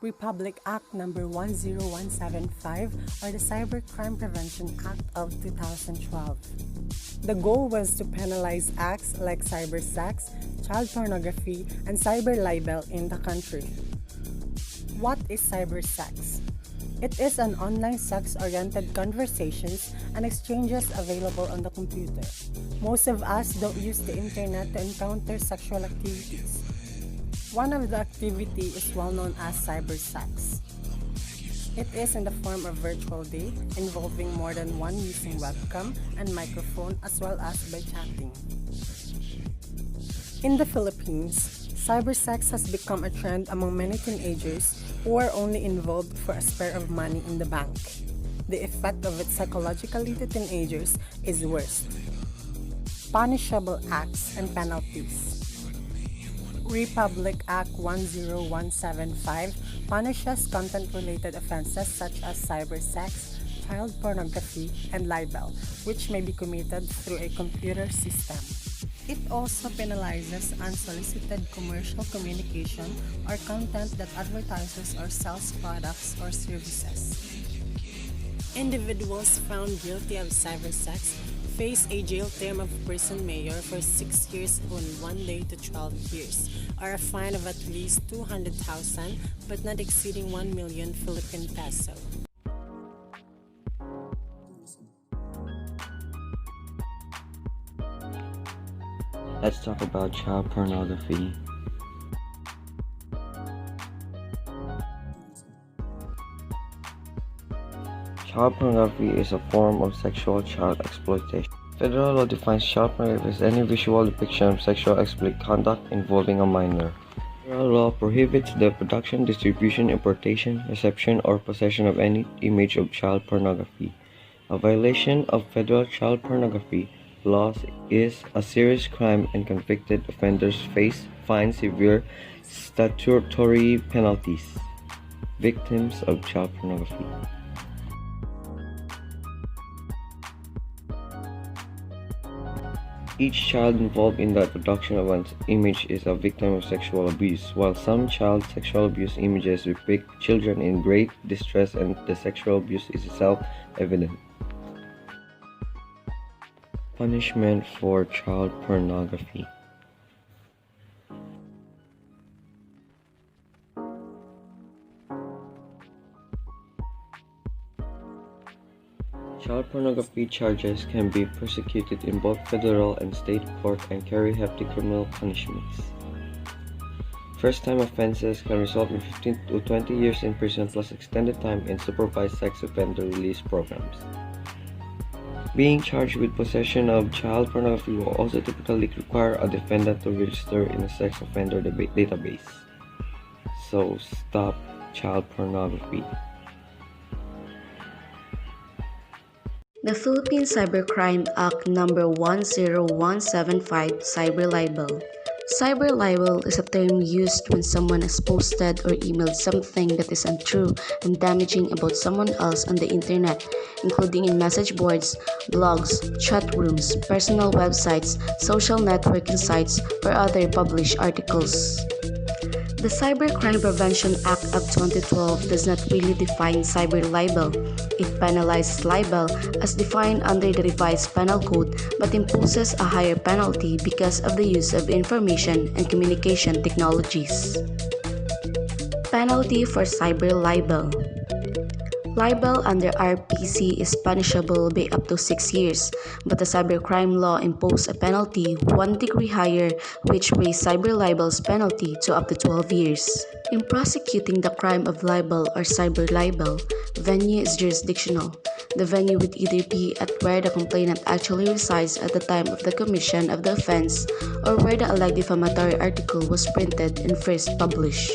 Republic Act Number 10175, or the Cybercrime Prevention Act of 2012. The goal was to penalize acts like cybersex, child pornography, and cyber libel in the country. What is cybersex? It is an online sex-oriented conversations and exchanges available on the computer. Most of us don't use the internet to encounter sexual activities. One of the activity is well known as cybersex. It is in the form of virtual date involving more than one using webcam and microphone as well as by chatting. In the Philippines, cybersex has become a trend among many teenagers who are only involved for a spare of money in the bank. The effect of it psychologically to teenagers is worse. Punishable acts and penalties. Republic Act 10175 punishes content-related offenses such as cybersex, child pornography, and libel, which may be committed through a computer system. It also penalizes unsolicited commercial communication or content that advertises or sells products or services. Individuals found guilty of cybersex face a jail term of prison mayor for 6 years on 1 day to 12 years, or a fine of at least 200,000 but not exceeding 1 million Philippine peso. Let's talk about child pornography. Child pornography is a form of sexual child exploitation. Federal law defines child pornography as any visual depiction of sexual explicit conduct involving a minor. Federal law prohibits the production, distribution, importation, reception, or possession of any image of child pornography. A violation of federal child pornography laws is a serious crime, and convicted offenders face fines, severe statutory penalties. Victims of child pornography. Each child involved in the production of an image is a victim of sexual abuse. While some child sexual abuse images depict children in great distress and the sexual abuse is self-evident. Punishment for child pornography. Child pornography charges can be prosecuted in both federal and state court and carry hefty criminal punishments. First-time offenses can result in 15 to 20 years in prison plus extended time in supervised sex offender release programs. Being charged with possession of child pornography will also typically require a defendant to register in a sex offender database. So stop child pornography. The Philippine Cybercrime Act Number 10175, Cyber Libel. Cyber libel is a term used when someone has posted or emailed something that is untrue and damaging about someone else on the internet, including in message boards, blogs, chat rooms, personal websites, social networking sites, or other published articles. The Cybercrime Prevention Act of 2012 does not really define cyber libel. It penalizes libel as defined under the revised penal code but imposes a higher penalty because of the use of information and communication technologies. Penalty for cyber libel. Libel under RPC is punishable by up to 6 years, but the cybercrime law imposed a penalty 1 degree higher, which raised cyber libel's penalty to up to 12 years. In prosecuting the crime of libel or cyber libel, venue is jurisdictional. The venue would either be at where the complainant actually resides at the time of the commission of the offense or where the alleged defamatory article was printed and first published.